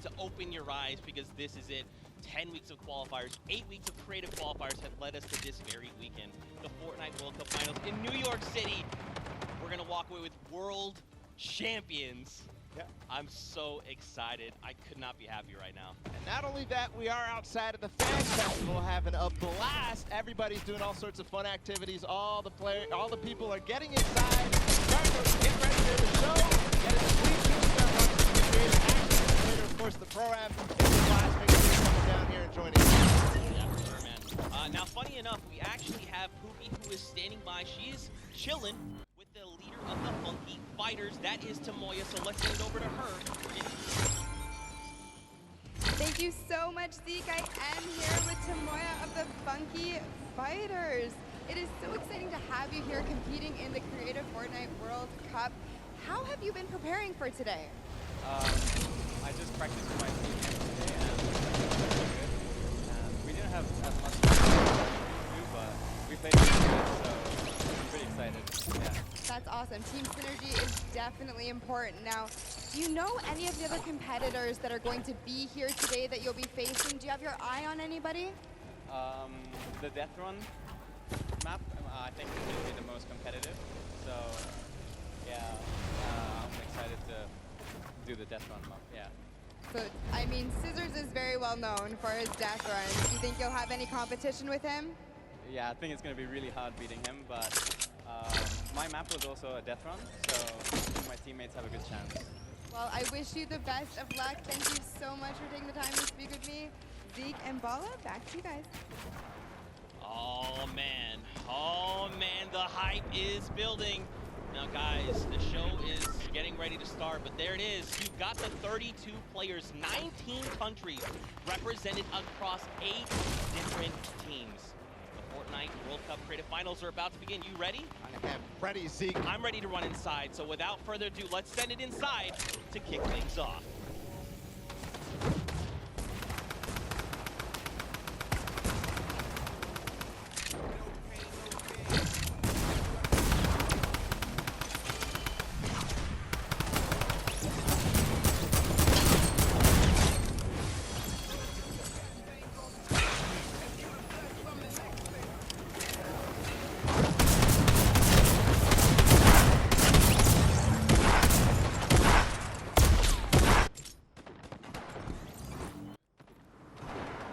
to open your eyes because this is it. 10 weeks of qualifiers, 8 weeks of creative qualifiers have led us to this very weekend. The Fortnite World Cup Finals in New York City. We're gonna walk away with world champions. Yeah. I'm so excited. I could not be happier right now. And not only that, we are outside of the Fan Festival having a blast. Everybody's doing all sorts of fun activities. All the people are getting inside, starting to get ready for the show. Getting the sweet creative action. Later, of course, the pro-am is the blast. Make sure you're coming down here and joining us. Yeah, for sure, man. Now, funny enough, we actually have Pookie who is standing by. She's chilling with the leader of the Funky Fighters. That is Tamoya, so let's hand it over to her. Thank you so much, Zeke. I am here with Tamoya of the Funky Fighters. It is so exciting to have you here competing in the Creative Fortnite World Cup. How have you been preparing for today? I just practiced with my team today and it was really good. We didn't have as much to do, but we played really good, so I'm pretty excited. Yeah. That's awesome. Team synergy is definitely important. Now, do you know any of the other competitors that are going to be here today that you'll be facing? Do you have your eye on anybody? The Death Run map, I think is going to be the most competitive. So, yeah, I'm excited to do the Death Run map, yeah. So, I mean, Scissors is very well known for his death runs. Do you think you'll have any competition with him? Yeah, I think it's going to be really hard beating him, but my map was also a death run, so I think my teammates have a good chance. Well, I wish you the best of luck. Thank you so much for taking the time to speak with me. Zeke and Bala, back to you guys. Oh man, the hype is building. Now guys, the show is getting ready to start, but there it is. You've got the 32 players, 19 countries represented across 8 different teams. The Fortnite World Cup Creative Finals are about to begin. You ready? I am ready, Zeke. I'm ready to run inside, so without further ado, let's send it inside to kick things off.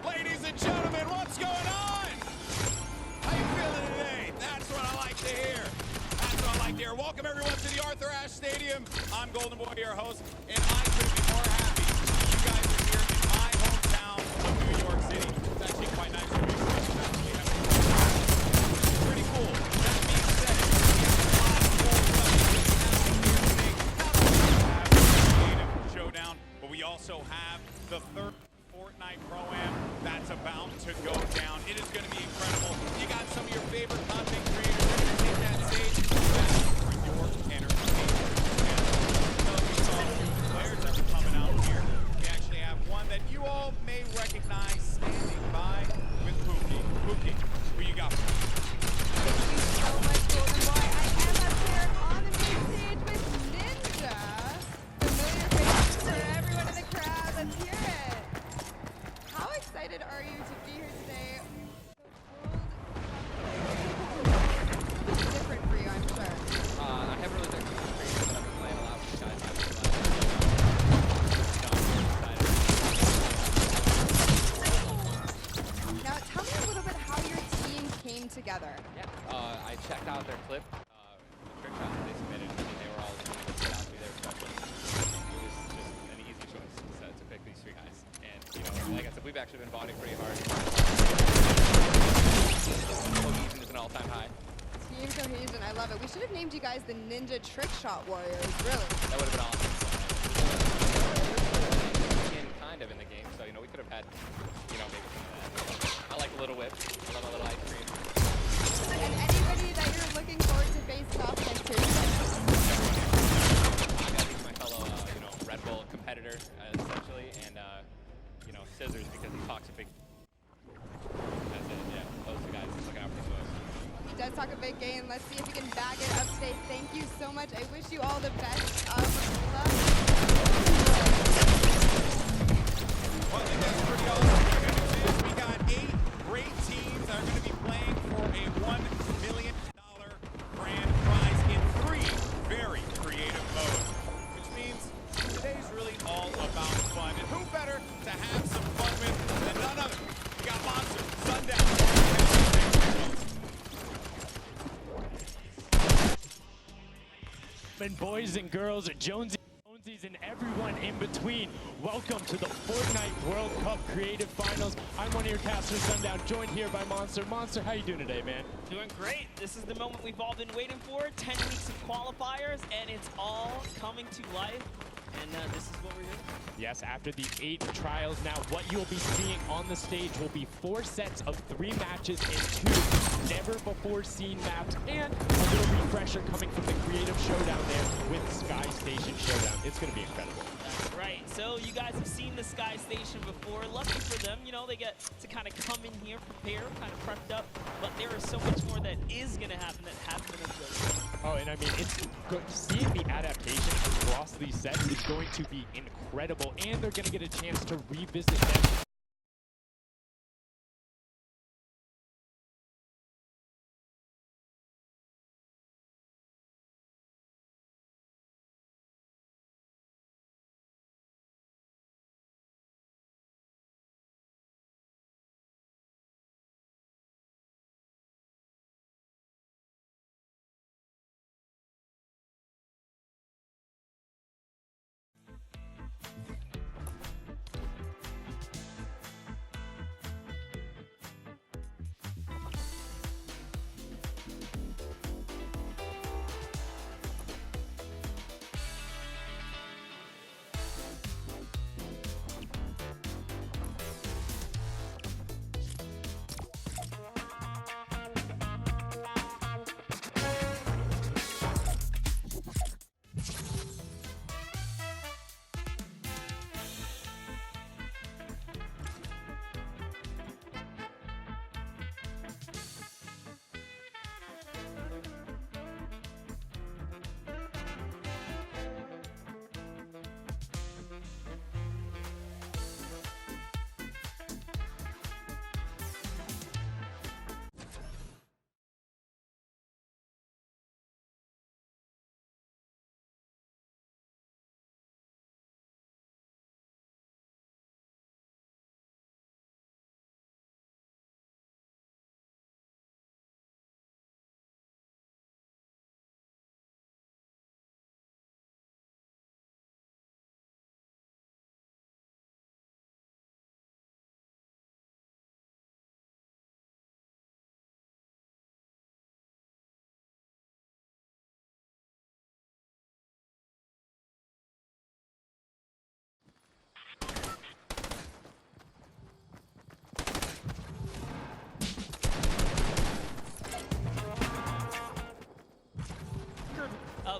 Ladies and gentlemen, what's going on? How you feeling today? That's what I like to hear. That's what I like to hear. Welcome everyone to the Arthur Ashe Stadium. I'm Golden Boy, your host, and I couldn't be more happy you guys are here in my hometown of New York City. It's actually quite nice to be here. It's pretty cool. That being said, we have a lot of cool stuff happening here today. Not only do we have the Creative Showdown, but we also have the third Fortnite Pro-Am that's about to go down. It is going to be incredible. You got some of your favorite content creators. They're going to take that stage for your entertainment. And some players that are coming out here. We actually have one that you all may recognize standing by with Pookie. Pookie, who you got? Thank you so much, Golden Boy. I am up here on the main stage with Ninja. Familiar faces for everyone in the crowd. Let's hear it. How excited are you to be here today? The World Cup different for you, I'm sure. I haven't really done too much training, but I've been playing a lot with you guys. Now, tell me a little bit how your team came together. Yeah, I checked out their clip, the trick shots that they submitted, and they were all looking to get out to their special. It was just an easy choice to pick these three guys. And, you know, like I said, we've actually been bonding pretty hard. Cohesion is an all-time high. Team cohesion, I love it. We should have named you guys the Ninja Trick Shot Warriors, really. That would have been awesome. Kind of in the game, so, you know, we could have had, you know, maybe some of that. I like a little whip. I love a little ice cream. And anybody that you're looking forward to facing off against here today? I got to my fellow, you know, Red Bull competitor, essentially, and, you know, Scissors, because he talks a big... That's it, yeah. Those two guys looking out for the boys. He does talk a big game. Let's see if he can bag it up today. Thank you so much. I wish you all the best of luck. about fun. And who better to have some fun with than none other? We got Monster, Sundown. And boys and girls, Jonesy's and everyone in between, welcome to the Fortnite World Cup Creative Finals. I'm one of your casters, Sundown, joined here by Monster. Monster, how you doing today, man? Doing great. This is the moment we've all been waiting for. 10 weeks of qualifiers, and it's all coming to life. And this is what we're doing. Yes, after the 8 trials, now what you'll be seeing on the stage will be 4 sets of 3 matches and 2 never-before-seen maps, and a little refresher coming from the creative showdown there with Sky Station Showdown. It's going to be incredible. That's right. So you guys have seen the Sky Station before. Lucky for them, you know, they get to kind of come in here, prepare, kind of prepped up. But there is so much more that is going to happen that hasn't been observed. Oh, and I mean, it's good. Seeing the adaptation across these sets is going to be incredible, and they're going to get a chance to revisit them.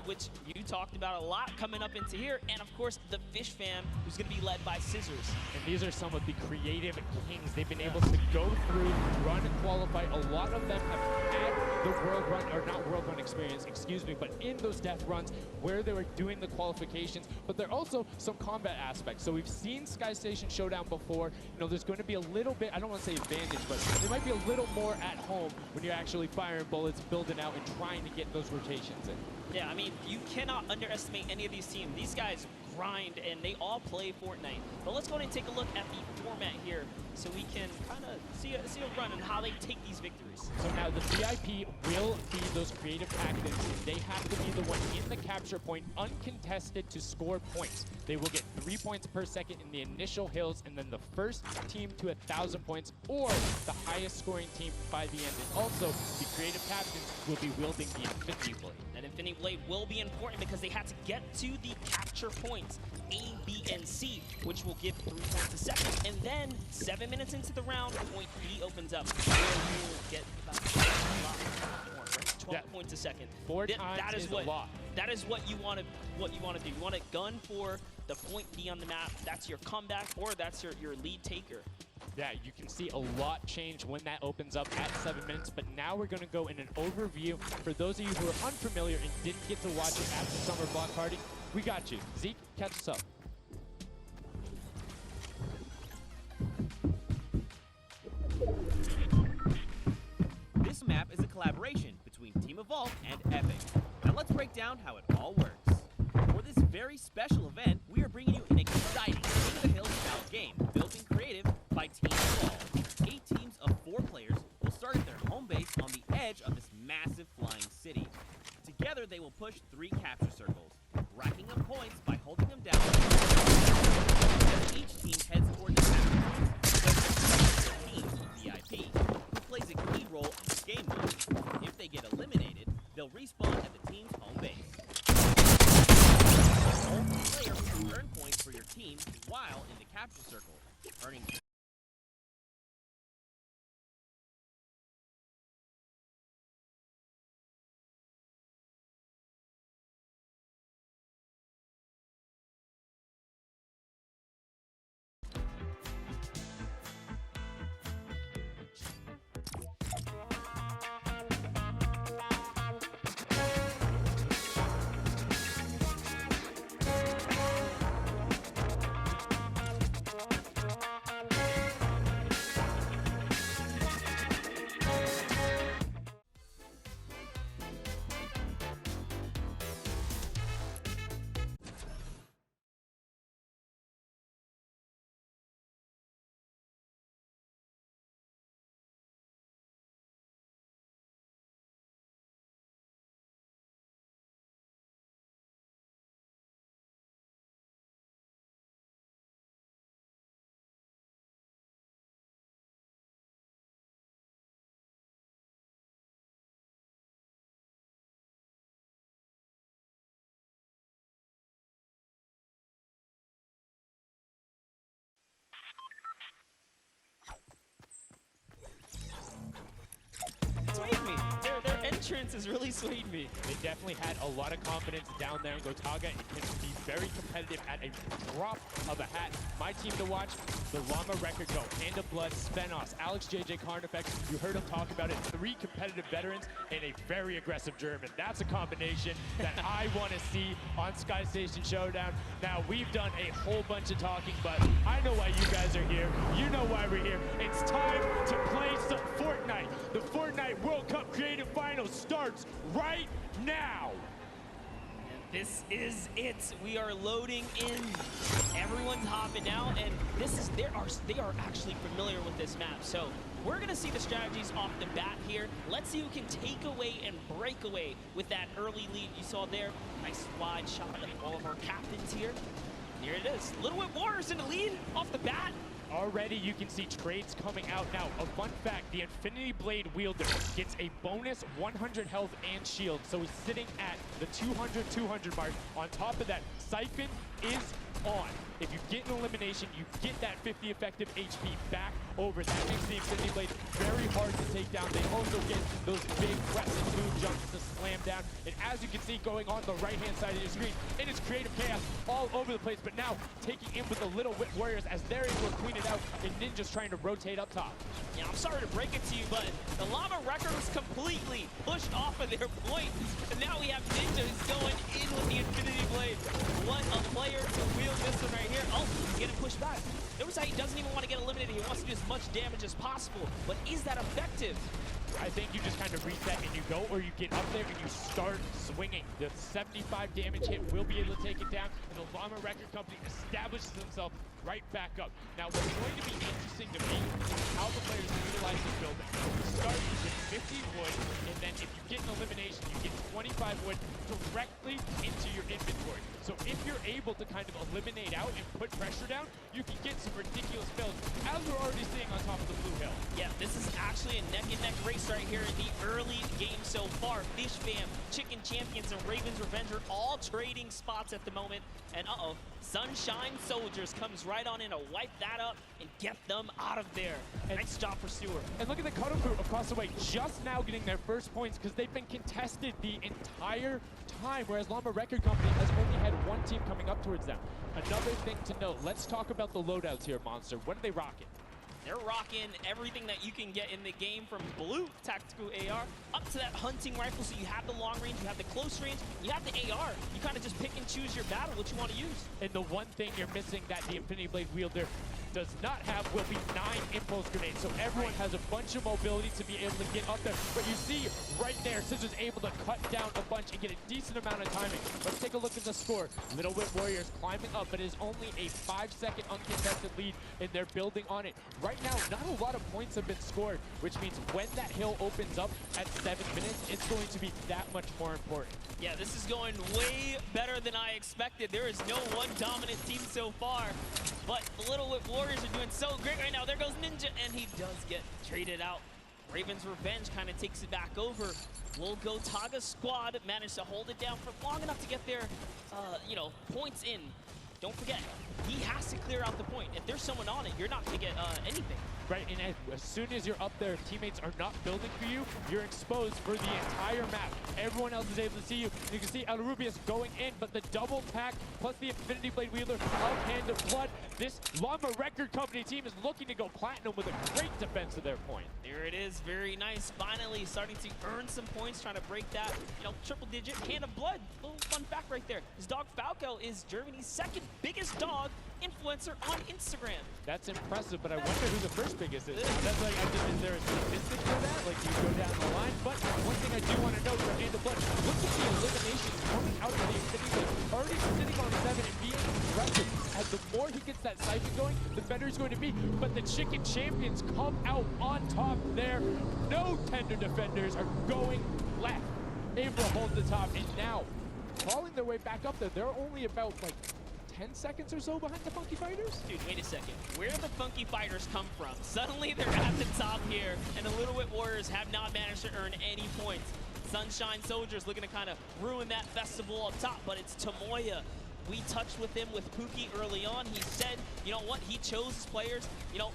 Which you talked about a lot coming up into here, and of course the Fish fam, who's going to be led by Scissors. And these are some of the creative kings. They've been able to go through, run and qualify. A lot of them have had the world run, or not world run experience, excuse me, but in those death runs where they were doing the qualifications, but there are also some combat aspects. So we've seen Sky Station Showdown before. You know, there's going to be a little bit, I don't want to say advantage, but there might be a little more at home when you're actually firing bullets, building out, and trying to get those rotations in. Yeah, I mean, you cannot underestimate any of these teams. These guys grind, and they all play Fortnite. But let's go ahead and take a look at the format here so we can kind of see a run and how they take these victories. So now the VIP will be those creative tactics. They have to be the one in the capture point, uncontested, to score points. They will get 3 points per second in the initial hills, and then the first team to 1,000 points, or the highest scoring team by the end. And also, the creative captains will be wielding the Infinity Blade. That Infinity Blade will be important because they had to get to the capture points, A, B, and C, which will give 3 points a second. And then, 7 minutes into the round, point B opens up, where you will get about a lot more, right? 12 points a second. 4 times is a lot. That is what you want to do. You want to gun for the point B on the map. That's your comeback, or that's your lead taker. Yeah, you can see a lot change when that opens up at 7 minutes, but now we're going to go in an overview. For those of you who are unfamiliar and didn't get to watch it at the Summer Block Party, we got you. Zeke, catch us up. This map is a collaboration between Team Evolve and Epic. Now let's break down how it all works. For this very special event, we are bringing you an exciting capture circle, earning Swayed me. Their entrance has really swayed me. They definitely had a lot of confidence down there, and Gotaga can be very competitive at a drop of a hat. My team to watch, the Llama Record Co, Hand of Blood, Spenos, Alex JJ Carnifex. You heard him talk about it. 3 competitive veterans and a very aggressive German. That's a combination that I want to see on Sky Station Showdown. Now, we've done a whole bunch of talking, but I know why you guys are here. You know why we're here. It's time to play some Fortnite. The Fortnite World Cup Creative Finals starts right now. This is it. We are loading in. Everyone's hopping out, and they are actually familiar with this map. So we're gonna see the strategies off the bat here. Let's see who can take away and break away with that early lead you saw there. Nice wide shot of all of our captains here. Here it is. Little Whip Warriors in the lead off the bat. Already you can see trades coming out now. A fun fact, the Infinity Blade wielder gets a bonus 100 health and shield. So he's sitting at the 200 mark. On top of that, Siphon is on. If you get an elimination, you get that 50 effective HP back over. That makes the Infinity Blade very hard to take down. They also get those big crescent moon jumps to slam down. And as you can see going on the right-hand side of your screen, it is creative chaos all over the place. But now taking in with the Little Whip Warriors as they're able to clean it out, and Ninja's trying to rotate up top. Yeah, I'm sorry to break it to you, but the Llama Record was completely pushed off of their point. And now we have Ninja who's going in with the Infinity Blade. What a player to wield this one right here. Oh, he's getting pushed back. Notice how he doesn't even want to get eliminated. He wants to do as much damage as possible. But is that effective? I think you just kind of reset and you go, or you get up there and you start swinging. The 75 damage hit will be able to take it down, and the Llama Record Company establishes themselves right back up. Now, what's going to be interesting to me is how the players utilize the building. You start with 50 wood, and then if you get an elimination, you get 25 wood directly into your inventory. So if you're able to kind of eliminate out and put pressure down, you can get some ridiculous builds, as we're already seeing on top of the Blue Hill. Yeah, this is actually a neck-and-neck race right here in the early game so far. Fish Fam, Chicken Champions, and Raven's Revenge are all trading spots at the moment. And Sunshine Soldiers comes right on in to wipe that up and get them out of there. And nice job for Stewart. And look at the Cuddle Crew across the way, just now getting their first points because they've been contested the entire time, whereas Llama Record Company has only had one team coming up towards them. Another thing to note, let's talk about the loadouts here, Monster. What are they rocking? They're rocking everything that you can get in the game, from blue tactical AR up to that hunting rifle. So you have the long range, you have the close range, you have the AR. You kind of just pick and choose your battle, what you want to use. And the one thing you're missing that the Infinity Blade wielder does not have will be 9 impulse grenades. So everyone has a bunch of mobility to be able to get up there. But you see right there, Scissor's able to cut down a bunch and get a decent amount of timing. Let's take a look at the score. Little Whip Warriors climbing up, but it is only a 5-second uncontested lead, and they're building on it. Right now, not a lot of points have been scored, which means when that hill opens up at 7 minutes, it's going to be that much more important. Yeah, this is going way better than I expected. There is no one dominant team so far, but the Little Whip Warriors are doing so great right now. There goes Ninja, and he does get traded out. Raven's Revenge kind of takes it back over. Will Gotaga squad manage to hold it down for long enough to get their, points in? don't forget, he has to clear out the point. If there's someone on it, you're not going to get anything. Right, and as soon as you're up there, teammates are not building for you, you're exposed for the entire map. Everyone else is able to see you. You can see El Rubius going in, but the double tack plus the Infinity Blade Wheeler of Hand of Blood. This Llama Record Company team is looking to go platinum with a great defense of their point. There it is, very nice. Finally starting to earn some points, trying to break that, triple digit Hand of Blood. Little fun fact right there. His dog Falco is Germany's second biggest dog influencer on Instagram. That's impressive, but I wonder who the first biggest is. That's like, is there a statistic for that? Like, you go down the line? But one thing I do want to note for Hand of Blood, look at the eliminations coming out of the Infinity Blade. Already sitting on 7 and being aggressive. As the more he gets that siphon going, the better he's going to be. But the Chicken Champions come out on top there. No tender defenders are going left. April holds the top, and now, crawling their way back up there, they're only about, like, 10 seconds or so behind the Funky Fighters? Dude, wait a second. Where do the Funky Fighters come from? Suddenly they're at the top here, and the Little Wit Warriors have not managed to earn any points. Sunshine Soldiers looking to kind of ruin that festival up top, but it's Tomoya. We touched with him with Pookie early on. He said, you know what, he chose his players,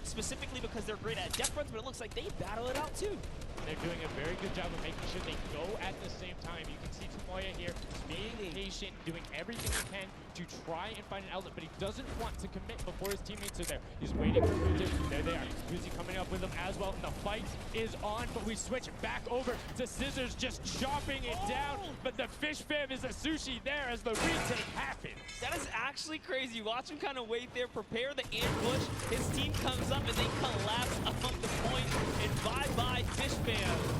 specifically because they're great at depth runs, but it looks like they battle it out too. They're doing a very good job of making sure they go at the same time. You can see Tomoya here being patient, doing everything he can to try and find an outlet, but he doesn't want to commit before his teammates are there. He's waiting for Kuzi. There they are. Kuzi coming up with them as well. The fight is on, but we switch back over to Scissors just chopping it down, but the Fish Fam is a sushi there as the retake happens. That is actually crazy. Watch him kind of wait there, prepare the ambush. His team comes up and they collapse up the point, and bye-bye Fish Fam.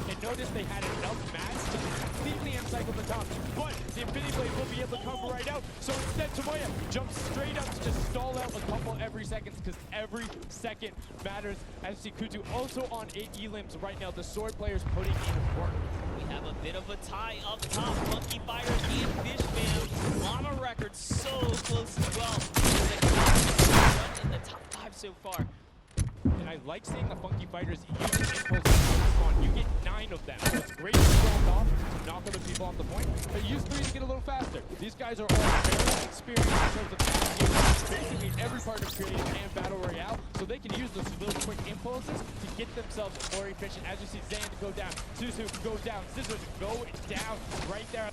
And notice they had enough mats to completely encircle the top, but the Infinity Blade will be able to come right out. So instead, Tomoya jumps straight up to just stall out a couple every second, because every second matters. As you see Kutu also on 8 elims right now. The sword players putting in work. We have a bit of a tie up top. Funky Fighters and Fish Fam. Llama Record so close as well. In the top 5 so far. And I like seeing the Funky Fighters use impulses on. You get 9 of them. So it's great to throw off to knock other people off the point, but use 3 to get a little faster. These guys are all very experienced in terms of basically every part of creative and battle royale, so they can use those little quick impulses to get themselves more efficient. As you see Zan go down, Suzu go down, Scissors go down right there.